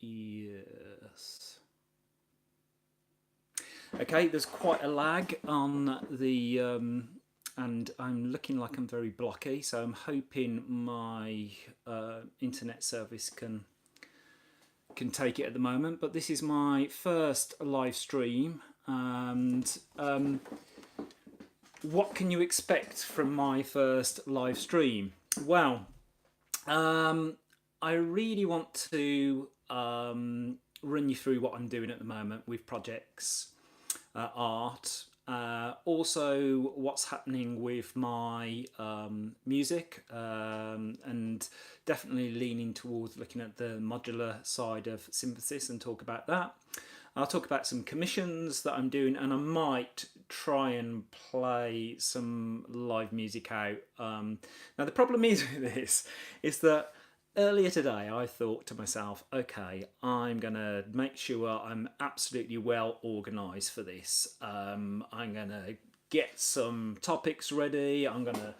Yes. Okay, there's quite a lag on the, and I'm looking like I'm very blocky, so I'm hoping my internet service can take it at the moment. But this is my first live stream, and what can you expect from my first live stream? Well, I really want to run you through what I'm doing at the moment with projects, art, also what's happening with my music, and definitely leaning towards looking at the modular side of synthesis and talk about that. I'll talk about some commissions that I'm doing, and I might try and play some live music out. Now the problem is with this is that earlier today I thought to myself, okay, I'm gonna make sure I'm absolutely well organised for this. I'm gonna get some topics ready. I'm gonna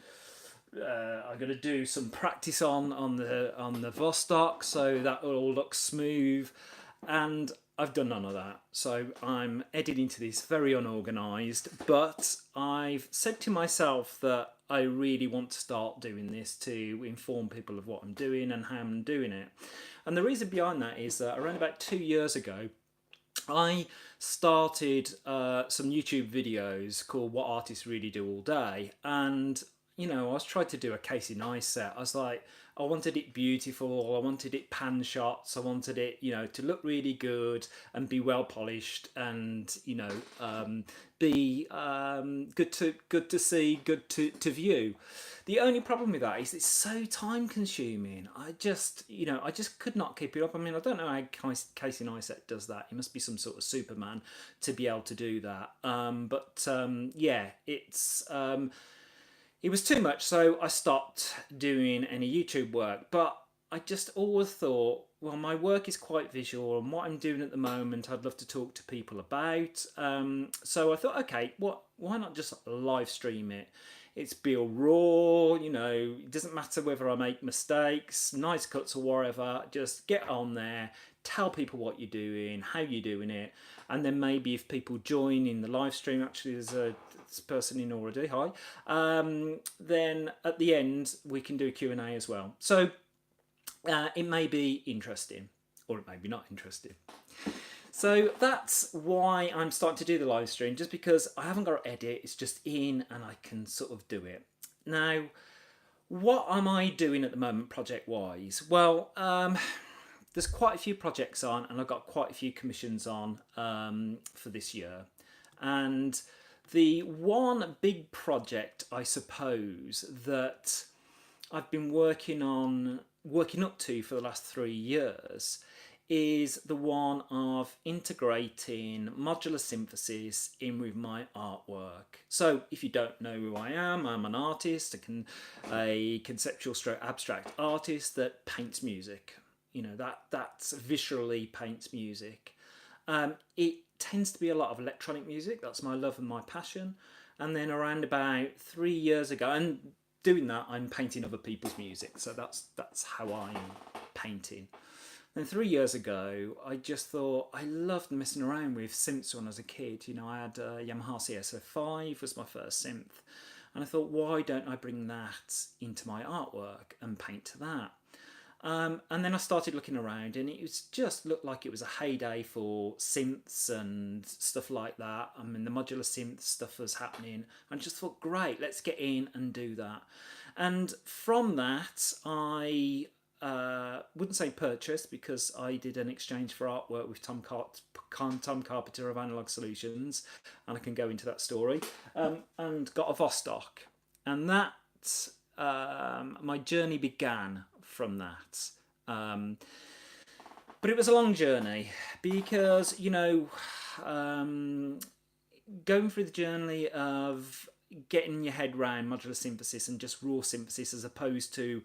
do some practice on the Vostok so that all looks smooth, and I've done none of that. So I'm editing to this very unorganised, but I've said to myself that I really want to start doing this to inform people of what I'm doing and how I'm doing it. And the reason behind that is that around about 2 years ago, I started some YouTube videos called What Artists Really Do All Day, and I was trying to do a Casey Nice set. I was like, I wanted it beautiful, I wanted it pan shots, I wanted it, to look really good and be well polished, and be good to see, good to view. The only problem with that is it's so time consuming. I just could not keep it up. I mean, I don't know how Casey Neistat does that. He must be some sort of Superman to be able to do that. Yeah, it was too much, so I stopped doing any YouTube work. But I just always thought, well, my work is quite visual, and what I'm doing at the moment, I'd love to talk to people about. So I thought, okay, why not just live stream it? It's real raw, it doesn't matter whether I make mistakes, nice cuts or whatever, just get on there, tell people what you're doing, how you're doing it, and then maybe if people join in the live stream, actually there's a person in already, hi, then at the end we can do a Q&A as well. So it may be interesting, or it may be not interesting. So that's why I'm starting to do the live stream, just because I haven't got to edit, it's just in and I can sort of do it. Now, what am I doing at the moment project-wise? Well, there's quite a few projects on, and I've got quite a few commissions on for this year. And the one big project, I suppose, that I've been working up to for the last 3 years is the one of integrating modular synthesis in with my artwork. So if you don't know who I am, I'm an artist, a conceptual stroke abstract artist that paints music. That's visually paints music. It tends to be a lot of electronic music. That's my love and my passion. And then around about 3 years ago, and doing that, I'm painting other people's music. So that's how I'm painting. Then 3 years ago, I just thought I loved messing around with synths when I was a kid. I had a Yamaha CS05 was my first synth. And I thought, why don't I bring that into my artwork and paint to that? And then I started looking around, and it just looked like it was a heyday for synths and stuff like that. I mean, the modular synth stuff was happening. I just thought, great, let's get in and do that. And from that, I wouldn't say purchased, because I did an exchange for artwork with Tom Carpenter of Analog Solutions, and I can go into that story, and got a Vostok. And that, my journey began from that. But it was a long journey, because, going through the journey of getting your head around modular synthesis and just raw synthesis, as opposed to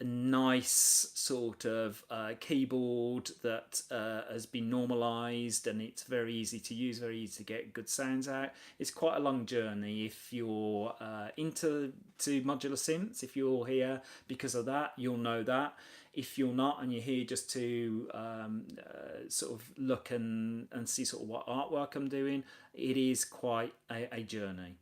a nice sort of keyboard that has been normalised and it's very easy to use, very easy to get good sounds out. It's quite a long journey. If you're into modular synths, if you're here because of that, you'll know that. if you're not and you're here just to sort of look and see sort of what artwork I'm doing, it is quite a journey.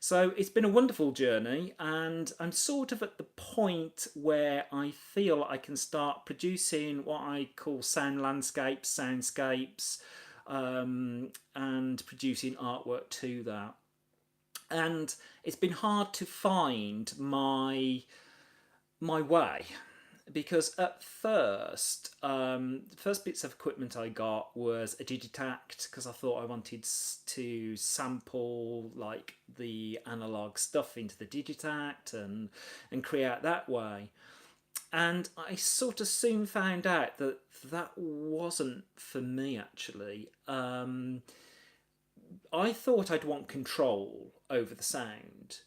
So it's been a wonderful journey, and I'm sort of at the point where I feel I can start producing what I call sound landscapes, soundscapes, and producing artwork to that. And it's been hard to find my way, because at first, the first bits of equipment I got was a Digitact, because I thought I wanted to sample like the analog stuff into the Digitact and create that way. And I sort of soon found out that that wasn't for me, actually. I thought I'd want control over the sound,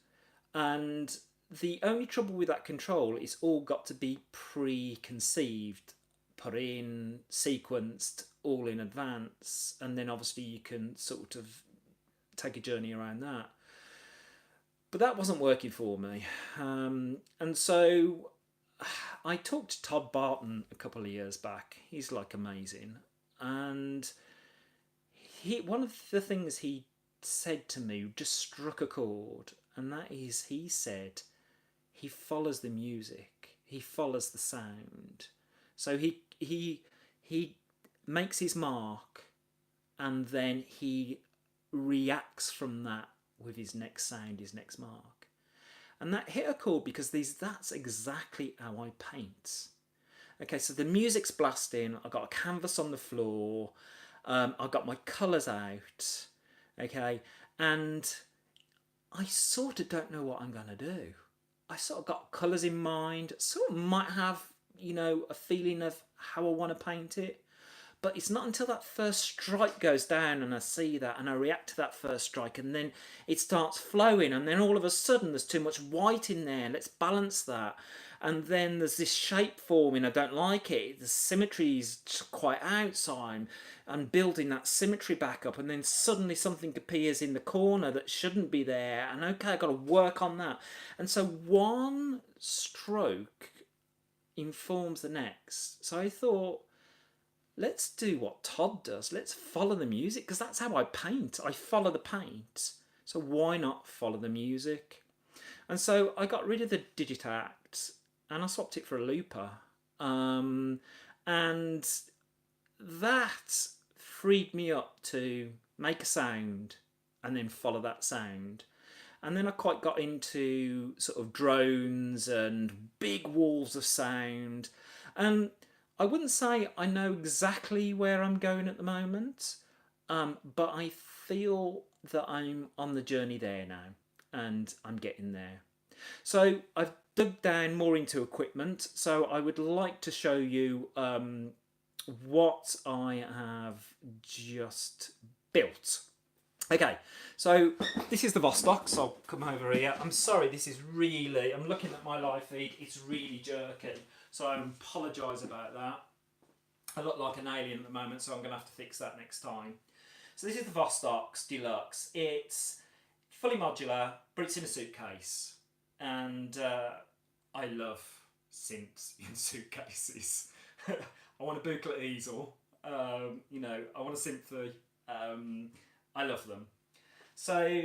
and the only trouble with that control is all got to be preconceived, put in, sequenced, all in advance, and then obviously you can sort of take a journey around that. But that wasn't working for me, and so I talked to Todd Barton a couple of years back. He's like amazing, and one of the things he said to me just struck a chord, and that is, he said he follows the music, he follows the sound. So he makes his mark, and then he reacts from that with his next sound, his next mark. And that hit a chord, because that's exactly how I paint. Okay, so the music's blasting, I've got a canvas on the floor, I've got my colours out, okay, and I sort of don't know what I'm going to do. I sort of got colours in mind, sort of might have, a feeling of how I want to paint it, but it's not until that first strike goes down and I see that and I react to that first strike, and then it starts flowing, and then all of a sudden there's too much white in there, let's balance that. And then there's this shape forming, I don't like it, the symmetry's quite out, so I'm building that symmetry back up, and then suddenly something appears in the corner that shouldn't be there, and okay, I've got to work on that. And so one stroke informs the next. So I thought, let's do what Todd does, let's follow the music, because that's how I paint, I follow the paint. So why not follow the music? And so I got rid of the Digitact, and I swapped it for a looper, and that freed me up to make a sound and then follow that sound. And then I quite got into sort of drones and big walls of sound, and I wouldn't say I know exactly where I'm going at the moment, but I feel that I'm on the journey there now, and I'm getting there. So I've dug down more into equipment, so I would like to show you what I have just built. Okay, so this is the Vostok, so I'll come over here. I'm sorry, I'm looking at my live feed, it's really jerky, so I apologise about that. I look like an alien at the moment, so I'm going to have to fix that next time. So this is the Vostok's Deluxe. It's fully modular, but it's in a suitcase. And I love synths in suitcases. I want a booklet easel. I want a synthy. I love them. So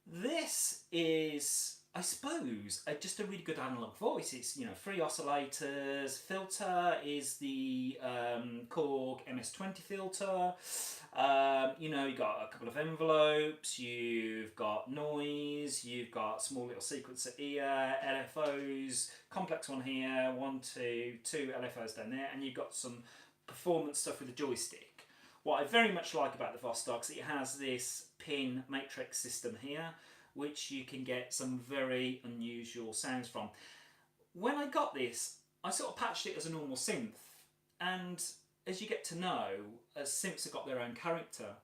this is, I suppose, just a really good analog voice. It's 3 oscillators. Filter is the Korg MS-20 filter. You've got a couple of envelopes, you've got noise, you've got small little sequencer here, LFOs, complex one here, 1, 2 LFOs down there, and you've got some performance stuff with the joystick. What I very much like about the Vostok is it has this pin matrix system here, which you can get some very unusual sounds from. When I got this, I sort of patched it as a normal synth, and as you get to know, as synths have got their own character,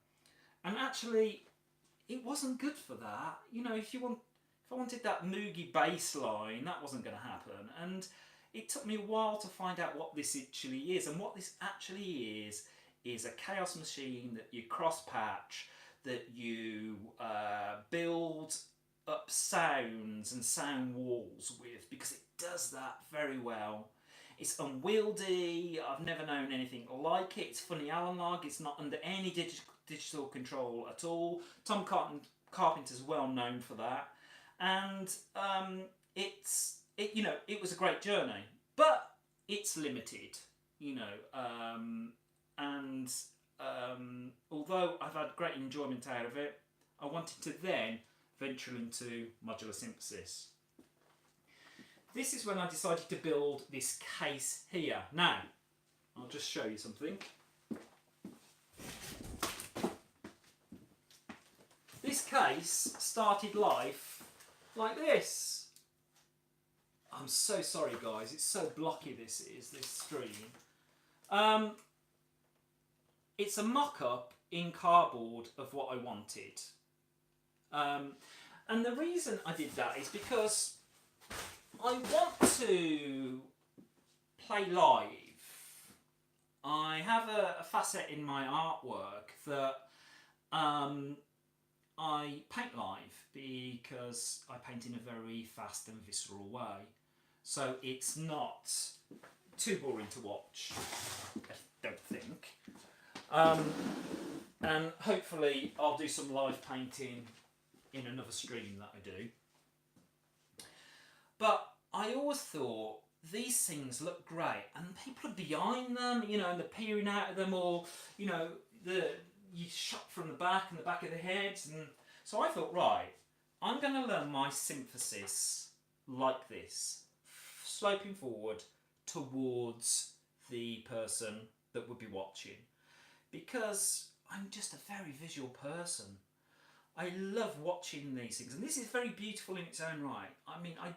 and actually it wasn't good for that. If I wanted that moogie bass line, that wasn't going to happen, and it took me a while to find out what this actually is. And what this actually is a chaos machine that you cross patch, that you build up sounds and sound walls with, because it does that very well. It's unwieldy. I've never known anything like it. It's fully analog. It's not under any digital control at all. Tom Carpenter's well known for that, and it was a great journey, but it's limited, and although I've had great enjoyment out of it, I wanted to then venture into modular synthesis. This is when I decided to build this case here. Now, I'll just show you something. This case started life like this. I'm so sorry guys, it's so blocky this stream. It's a mock-up in cardboard of what I wanted. And the reason I did that is because I want to play live. I have a facet in my artwork that I paint live because I paint in a very fast and visceral way. So it's not too boring to watch, I don't think. And hopefully I'll do some live painting in another stream that I do. But I always thought these things look great and people are behind them, and they're peering out of them, or, you shot from the back and the back of the heads. And so I thought, right, I'm going to learn my synthesis like this, sloping forward towards the person that would be watching, because I'm just a very visual person. I love watching these things, and this is very beautiful in its own right. I mean, I'm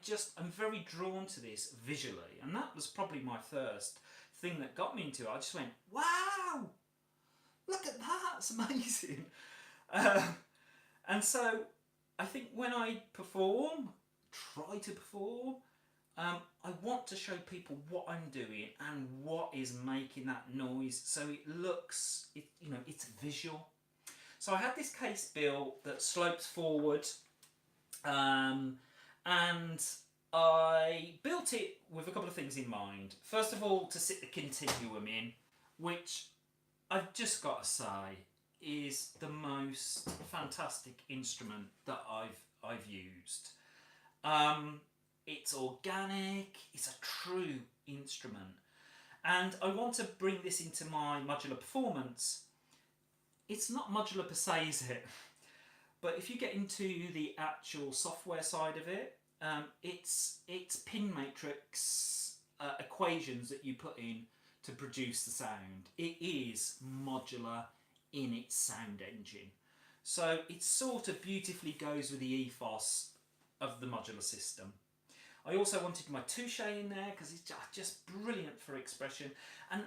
very drawn to this visually, and that was probably my first thing that got me into it. I just went, wow, look at that, it's amazing. And so I think when I try to perform, I want to show people what I'm doing and what is making that noise, so it looks, it's visual. So I had this case built that slopes forward, and I built it with a couple of things in mind. First of all, to sit the continuum in, which I've just got to say is the most fantastic instrument that I've used. It's organic, it's a true instrument, and I want to bring this into my modular performance. It's not modular per se, is it? But if you get into the actual software side of it, it's pin matrix equations that you put in to produce the sound. It is modular in its sound engine. So it sort of beautifully goes with the ethos of the modular system. I also wanted my touche in there because it's just brilliant for expression. And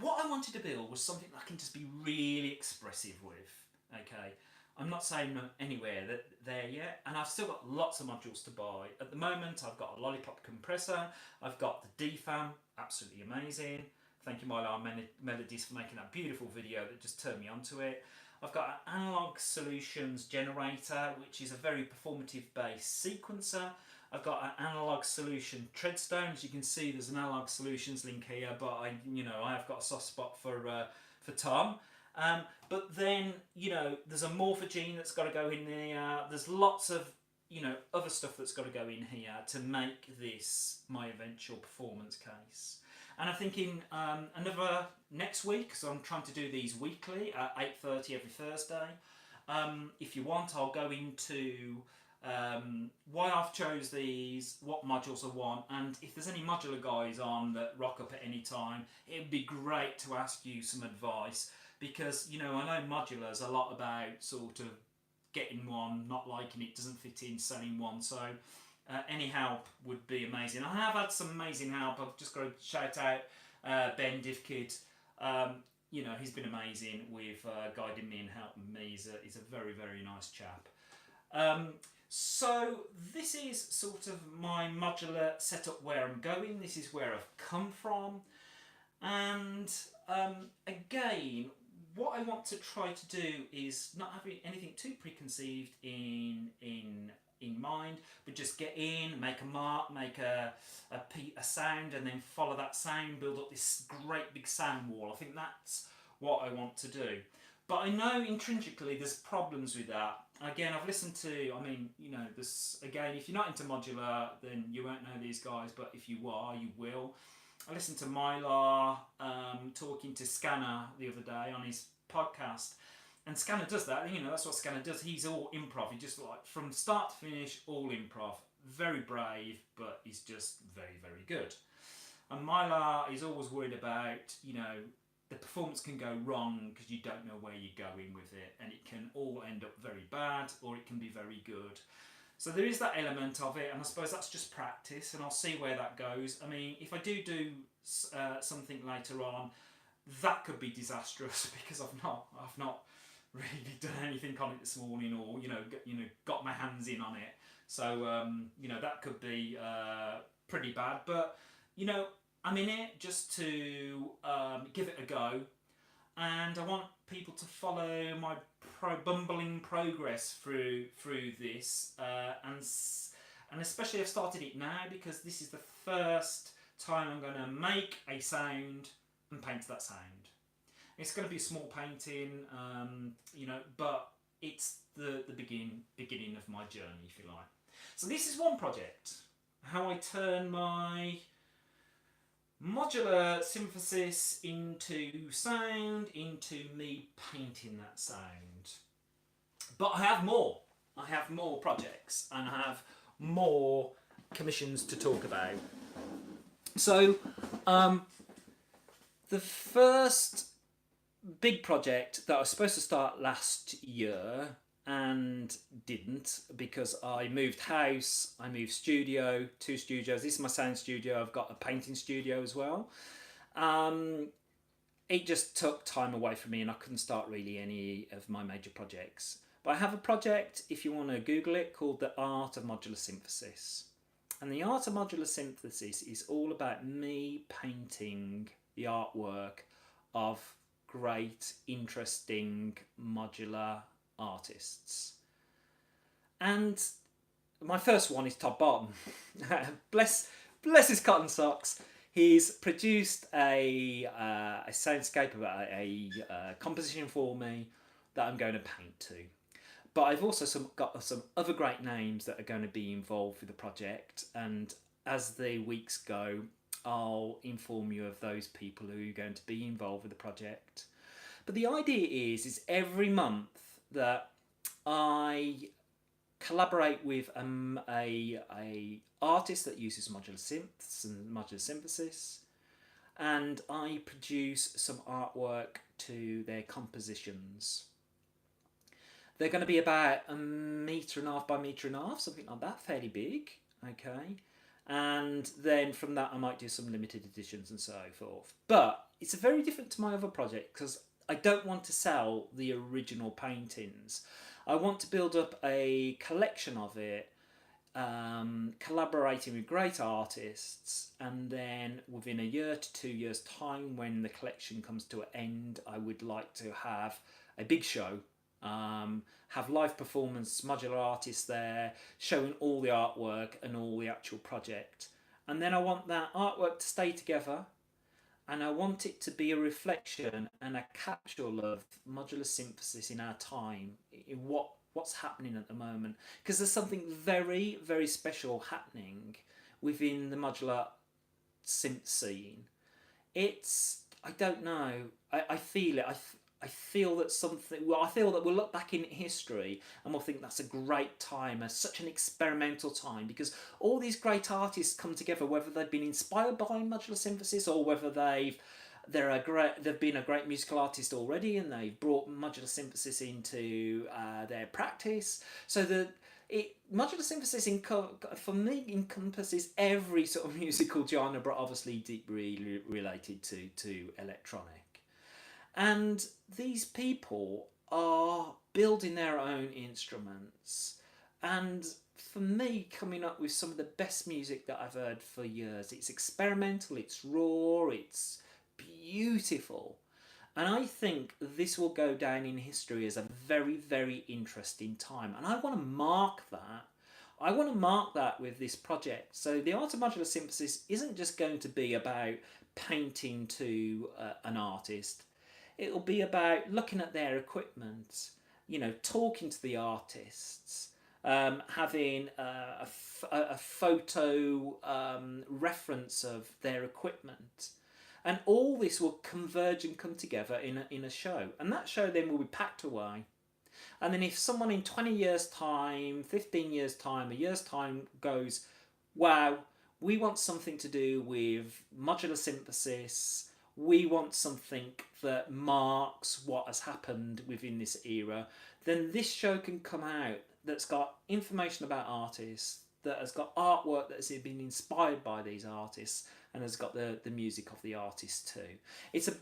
what I wanted to build was something that I can just be really expressive with. Okay, I'm not saying anywhere there yet, and I've still got lots of modules to buy. At the moment, I've got a lollipop compressor, I've got the DFAM, absolutely amazing. Thank you, Mylar Melodies, for making that beautiful video that just turned me onto it. I've got an Analog Solutions generator, which is a very performative based sequencer. I've got an Analog Solution Treadstone. As you can see, there's an Analog Solutions link here, but I have got a soft spot for Tom. But then, there's a Morphogene that's got to go in there. There's lots of, other stuff that's got to go in here to make this my eventual performance case. And I'm thinking another next week, so I'm trying to do these weekly at 8:30 every Thursday. If you want, I'll go into why I've chose these, what modules I want, and if there's any modular guys on that rock up at any time, it would be great to ask you some advice, because I know modular's a lot about sort of getting one, not liking it, doesn't fit in, selling one, so any help would be amazing. I have had some amazing help. I've just got to shout out Ben Divkid. He's been amazing with guiding me and helping me. He's a very, very nice chap. So this is sort of my modular setup, where I'm going. This is where I've come from. And again, what I want to try to do is not having anything too preconceived in in mind, but just get in, make a mark, make a sound, and then follow that sound, build up this great big sound wall. I think that's what I want to do. But I know intrinsically there's problems with that. Again, I've listened to, I mean, you know, this, again, if you're not into modular, then you won't know these guys, but if you are, you will. I listened to Mylar talking to Scanner the other day on his podcast, and Scanner does that. You know, that's what Scanner does. He's all improv. He just, like, from start to finish, all improv. Very brave, but he's just very, very good. And Mylar is always worried about, you know, the performance can go wrong because you don't know where you're going with it, and it can all end up very bad, or it can be very good. So there is that element of it, and I suppose that's just practice, and I'll see where that goes. I mean, if I do something later on, that could be disastrous because I've not really done anything on it this morning, or got my hands in on it. So that could be pretty bad. But I'm in it just to give it a go, and I want people to follow my bumbling progress through this, and especially I've started it now because this is the first time I'm going to make a sound and paint that sound. It's going to be a small painting, but it's the beginning of my journey, if you like. So this is one project, how I turn my modular synthesis into sound, into me painting that sound. But I have more. I have more projects, and I have more commissions to talk about. So, the first big project that I was supposed to start last year and didn't, because I moved house, I moved studio, 2 studios. This is my sound studio. I've got a painting studio as well. It just took time away from me, and I couldn't start really any of my major projects. But I have a project, if you want to Google it, called The Art of Modular Synthesis. And the Art of Modular Synthesis is all about me painting the artwork of great, interesting modular artists. And my first one is Todd Barton. bless his cotton socks. He's produced a soundscape about a composition for me that I'm going to paint to. But I've also got some other great names that are going to be involved with the project, and as the weeks go, I'll inform you of those people who are going to be involved with the project. But the idea is every month that I collaborate with a artist that uses modular synths and modular synthesis, and I produce some artwork to their compositions. They're going to be about 1.5 meters by 1.5 meters, something like that, fairly big, okay? And then from that I might do some limited editions and so forth. But it's very different to my other project because I don't want to sell the original paintings. I want to build up a collection of it, collaborating with great artists, and then within 1 year to 2 years time, when the collection comes to an end, I would like to have a big show, have live performance, modular artists there, showing all the artwork and all the actual project. And then I want that artwork to stay together, and I want it to be a reflection and a capsule of modular synthesis in our time, in what's happening at the moment. Because there's something very, very special happening within the modular synth scene. I don't know, I feel it. I feel that I feel that we'll look back in history and we'll think that's a great time, such an experimental time, because all these great artists come together, whether they've been inspired by modular synthesis or whether they've been a great musical artist already and they've brought modular synthesis into their practice. So modular synthesis for me encompasses every sort of musical genre, but obviously deeply related to electronic. And these people are building their own instruments. And for me, coming up with some of the best music that I've heard for years. It's experimental, it's raw, it's beautiful. And I think this will go down in history as a very, very interesting time. And I want to mark that. I want to mark that with this project. So the art of modular synthesis isn't just going to be about painting to an artist. It'll be about looking at their equipment, you know, talking to the artists, having a photo reference of their equipment. And all this will converge and come together in a show. And that show then will be packed away. And then if someone in 20 years' time, 15 years' time, a year's time goes, wow, we want something to do with modular synthesis, we want something that marks what has happened within this era, then this show can come out that's got information about artists, that has got artwork that has been inspired by these artists, and has got the music of the artists too. It's a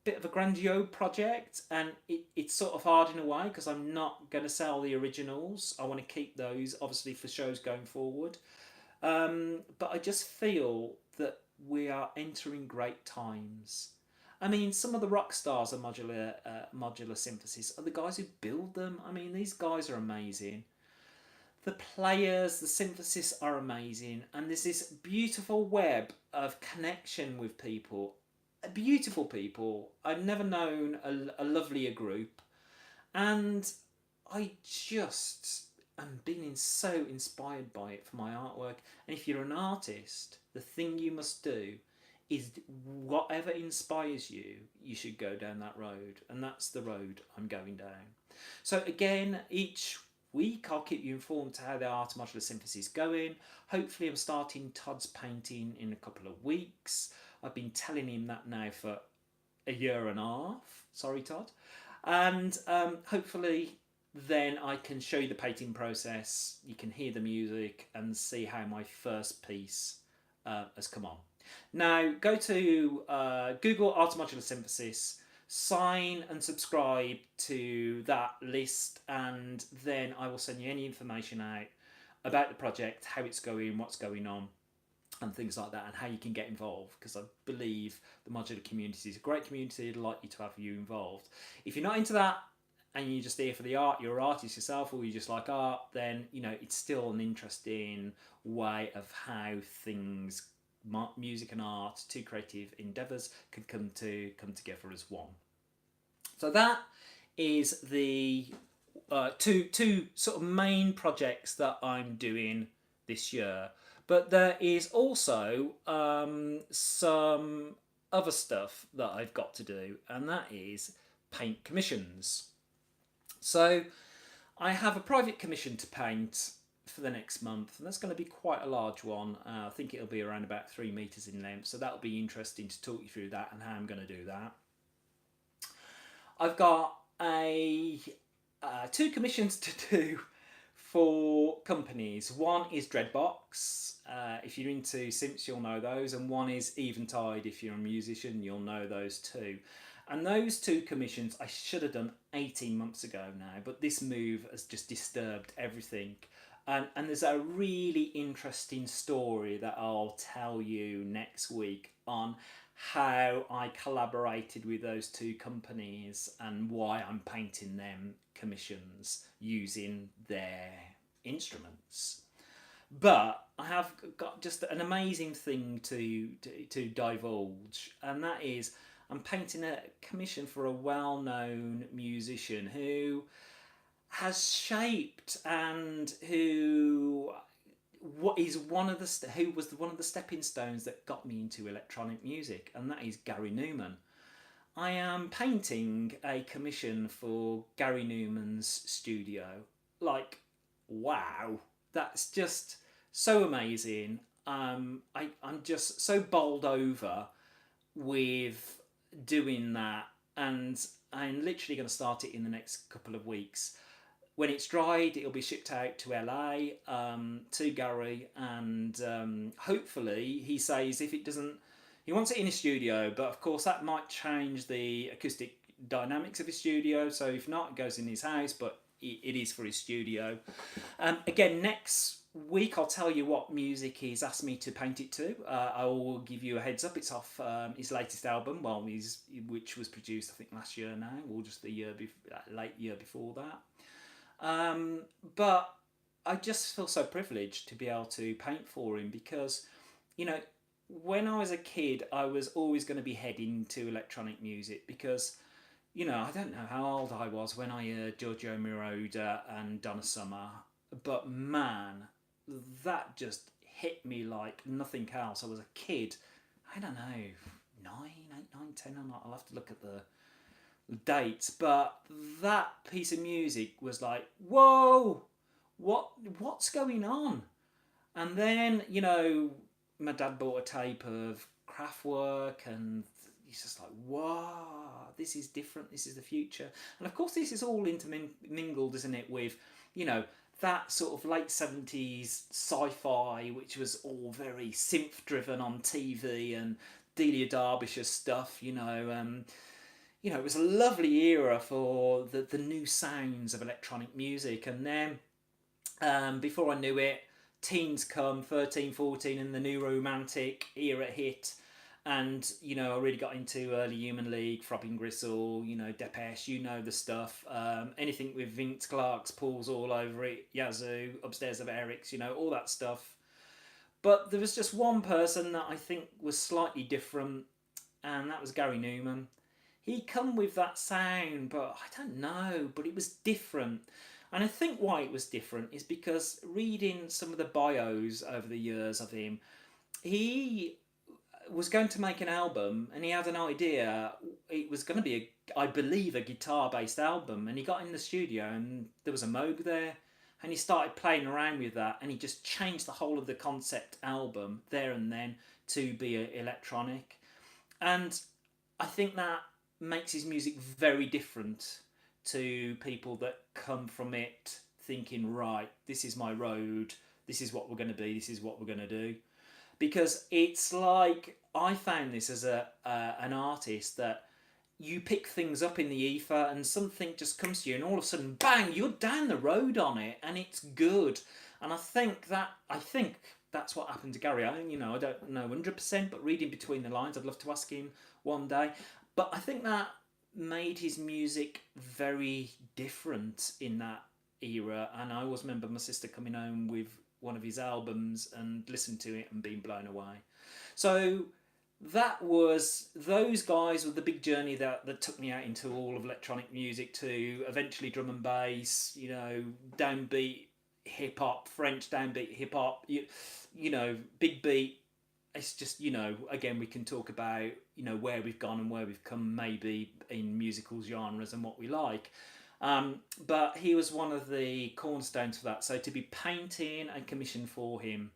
bit of a grandiose project, and it's sort of hard in a way because I'm not going to sell the originals. I want to keep those obviously for shows going forward. But I just feel that we are entering great times. I mean, some of the rock stars of modular synthesis are the guys who build them. I mean, these guys are amazing. The players, the synthesis are amazing, and there's this beautiful web of connection with people. Beautiful people. I've never known a lovelier group, and I just am being so inspired by it for my artwork. And if you're an artist, the thing you must do is whatever inspires you, you should go down that road, and that's the road I'm going down. So again, each week I'll keep you informed to how the art of modular synthesis is going. Hopefully I'm starting Todd's painting in a couple of weeks. I've been telling him that now for a year and a half. Sorry, Todd. And hopefully then I can show you the painting process. You can hear the music and see how my first piece has come on. Now go to Google Art of Modular Synthesis, sign and subscribe to that list, and then I will send you any information out about the project, how it's going, what's going on, and things like that, and how you can get involved, because I believe the modular community is a great community. I'd like you to have you involved. If you're not into that and you're just there for the art, you're an artist yourself, or you just like art, then you know it's still an interesting way of how things, music and art, two creative endeavours, could come together as one. So that is the two sort of main projects that I'm doing this year. But there is also some other stuff that I've got to do, and that is paint commissions. So I have a private commission to paint for the next month, and that's going to be quite a large one. I think it'll be around about 3 meters in length, so that'll be interesting to talk you through that and how I'm going to do that. I've got two commissions to do for companies. One is Dreadbox. If you're into synths, you'll know those, and one is Eventide. If you're a musician, you'll know those too. And those two commissions I should have done 18 months ago now, but this move has just disturbed everything. And there's a really interesting story that I'll tell you next week on how I collaborated with those two companies and why I'm painting them commissions using their instruments. But I have got just an amazing thing to divulge, and that is I'm painting a commission for a well-known musician who has shaped and who was one of the stepping stones that got me into electronic music, and that is Gary Newman. I am painting a commission for Gary Newman's studio. Like, wow, that's just so amazing. I'm just so bowled over with doing that, and I'm literally going to start it in the next couple of weeks. When it's dried, it'll be shipped out to LA, to Gary, and hopefully he says if it doesn't, he wants it in his studio, but of course that might change the acoustic dynamics of his studio, so if not, it goes in his house, but it is for his studio. Again, next week I'll tell you what music he's asked me to paint it to. I will give you a heads up. It's off his latest album, which was produced I think last year now, or just the late year before that. But I just feel so privileged to be able to paint for him because, you know, when I was a kid, I was always going to be heading to electronic music because, you know, I don't know how old I was when I heard Giorgio Moroder and Donna Summer, but man, that just hit me like nothing else. I was a kid, I don't know, 9, 8, 9, 10. I'll have to look at the dates, but that piece of music was like, whoa, what's going on? And then, you know, my dad bought a tape of Kraftwerk, and he's just like, wow, this is different, this is the future. And of course, this is all intermingled, isn't it, with, you know, that sort of late 70s sci-fi, which was all very synth driven on TV, and Delia Derbyshire stuff, you know, it was a lovely era for the new sounds of electronic music. And then before I knew it, teens come, 13, 14, and the new romantic era hit. And, you know, I really got into early Human League, Throbbing Gristle, you know, Depeche, you know the stuff. Anything with Vince Clarke's Paul's all over it, Yazoo, Upstairs of Eric's, you know, all that stuff. But there was just one person that I think was slightly different, and that was Gary Newman. He come with that sound, but I don't know, but it was different. And I think why it was different is because reading some of the bios over the years of him, he was going to make an album and he had an idea. It was going to be, I believe, a guitar based album. And he got in the studio and there was a Moog there. And he started playing around with that and he just changed the whole of the concept album there and then to be electronic. And I think that makes his music very different to people that come from it thinking, right, this is my road, this is what we're going to be, this is what we're going to do. Because it's like, I found this as an artist that you pick things up in the ether and something just comes to you and all of a sudden, bang, you're down the road on it and it's good. And I think that's what happened to Gary. I don't know 100%, but reading between the lines, I'd love to ask him one day. But I think that made his music very different in that era. And I always remember my sister coming home with one of his albums and listening to it and being blown away. So those guys were the big journey that took me out into all of electronic music, to eventually drum and bass, you know, downbeat hip hop, French downbeat hip hop, you know, big beat. It's just, you know, again, we can talk about, you know, where we've gone and where we've come maybe in musical genres and what we like. But he was one of the cornerstones for that. So to be painting and commissioned for him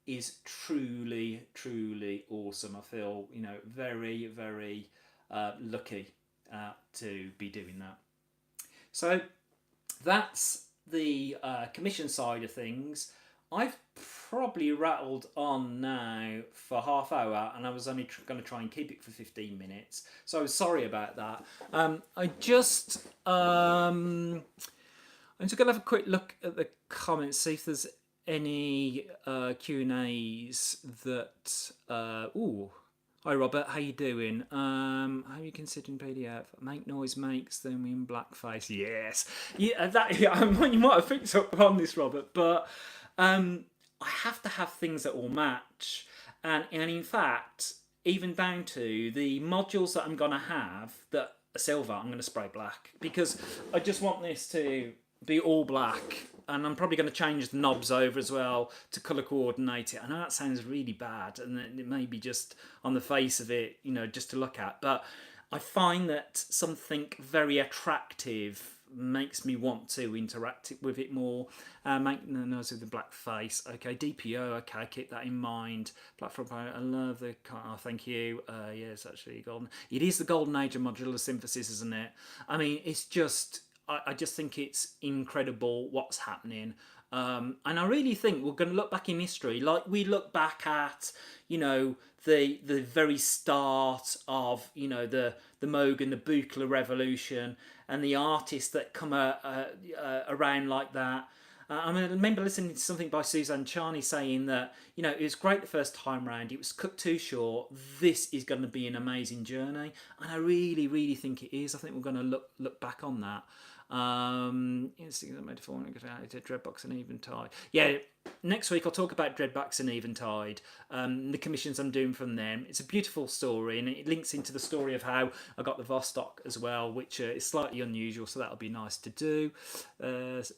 is truly, truly awesome. I feel, you know, very, very lucky to be doing that. So that's the commission side of things. I've probably rattled on now for half hour, and I was only going to try and keep it for 15 minutes. So sorry about that. I'm just going to have a quick look at the comments, see if there's any Q&As that... Hi Robert, how you doing? How are you considering PDF? Make noise makes them in blackface. Yes. Yeah, you might have picked up on this, Robert, but I have to have things that will match. And in fact, even down to the modules that I'm going to have that are silver, I'm going to spray black. Because I just want this to be all black. And I'm probably going to change the knobs over as well to colour coordinate it. I know that sounds really bad, and it may be just on the face of it, you know, just to look at. But I find that something very attractive makes me want to interact with it more. Make the nose with the black face. Okay, DPO. Okay, keep that in mind. Platform. I love the. Oh, thank you. Yeah, it's actually golden. It is the golden age of modular synthesis, isn't it? I mean, it's just. I just think it's incredible what's happening. And I really think we're going to look back in history, like we look back at, you know, the very start of, you know, the Moog and the Buchla revolution and the artists that come around like that. I remember listening to something by Suzanne Charney saying that, you know, it was great the first time round, it was cut too short, this is going to be an amazing journey. And I really, really think it is. I think we're going to look back on that. It's things that made for Dreadbox and Eventide. Yeah, next week I'll talk about Dreadbox and Eventide, the commissions I'm doing from them. It's a beautiful story, and it links into the story of how I got the Vostok as well, which is slightly unusual, so that'll be nice to do.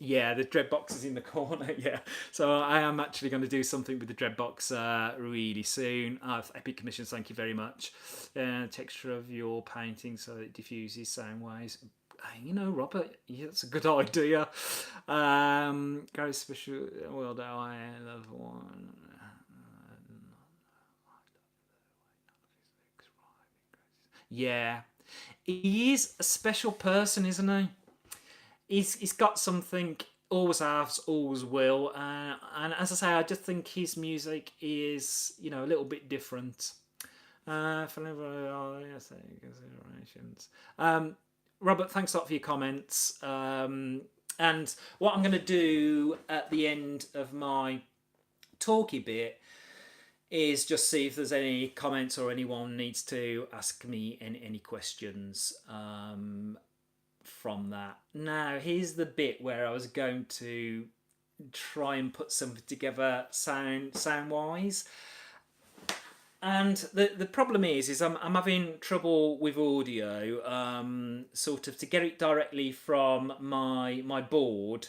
Yeah, the Dreadbox is in the corner, yeah. So I am actually going to do something with the Dreadbox really soon. Epic commissions, thank you very much. Texture of your painting so it diffuses sound waves. You know, Robert, yeah, that's a good idea. Very special. Well, now I love one. Yeah, he is a special person, isn't he? He's got something. Always has, always will. And as I say, I just think his music is, you know, a little bit different. Considerations. Robert, thanks a lot for your comments. And what I'm going to do at the end of my talky bit is just see if there's any comments or anyone needs to ask me any questions from that. Now, here's the bit where I was going to try and put something together sound-wise. And the problem is I'm having trouble with audio, sort of to get it directly from my board.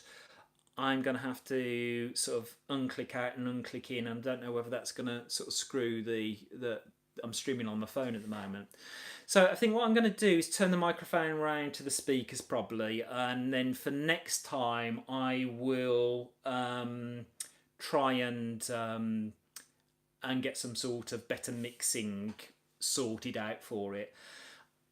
I'm going to have to sort of unclick out and unclick in. I don't know whether that's going to sort of screw the I'm streaming on my phone at the moment. So I think what I'm going to do is turn the microphone around to the speakers probably, and then for next time I will try and get some sort of better mixing sorted out for it.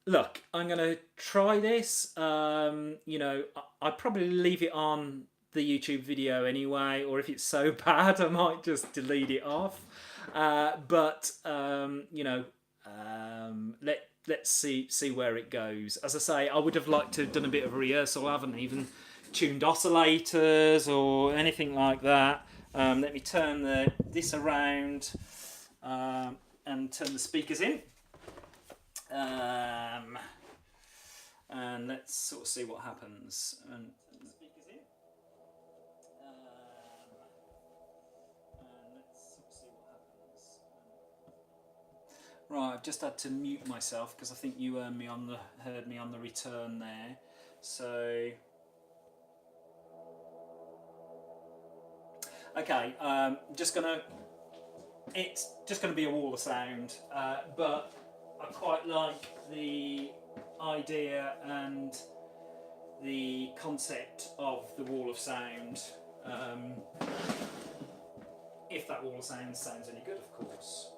Look, I'm going to try this. You know, I'd probably leave it on the YouTube video anyway, or if it's so bad, I might just delete it off. But you know, let's see where it goes. As I say, I would have liked to have done a bit of a rehearsal. I haven't even tuned oscillators or anything like that. Let me turn this around and turn the speakers in. And let's sort of see what happens. And turn the speakers in. And let's sort of see what happens. Right, I've just had to mute myself because I think you heard me on the return there. So. Okay, it's just gonna be a wall of sound, but I quite like the idea and the concept of the wall of sound. If that wall of sound sounds any good, of course.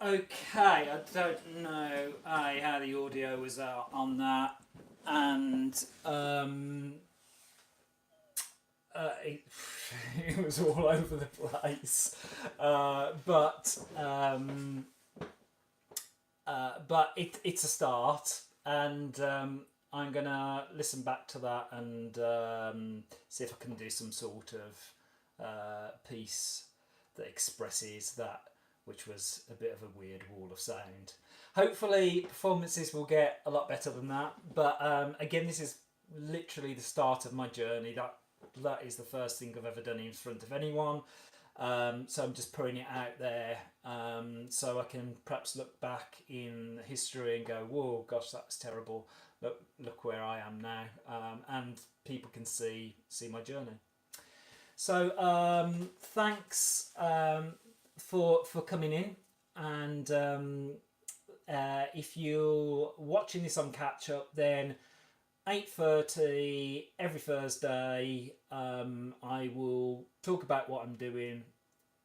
Okay, I don't know how the audio was on that, and it, it was all over the place, but it's a start, and I'm gonna listen back to that and see if I can do some sort of piece that expresses that, which was a bit of a weird wall of sound. Hopefully, performances will get a lot better than that. But again, this is literally the start of my journey. That is the first thing I've ever done in front of anyone. So I'm just putting it out there, so I can perhaps look back in history and go, "Whoa, gosh, that was terrible. Look where I am now," and people can see my journey. So thanks for coming in, and if you're watching this on catch up, then 8:30 every Thursday, I will talk about what I'm doing,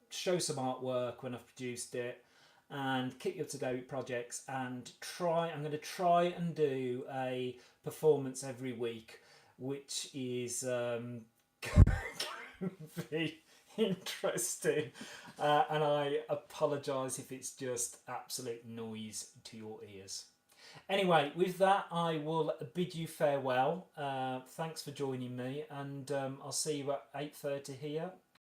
show some artwork when I've produced it, and keep you up to date with projects. And I'm going to try and do a performance every week, which is going to be interesting. And I apologise if it's just absolute noise to your ears. Anyway, with that, I will bid you farewell. Thanks for joining me, and I'll see you at 8:30 here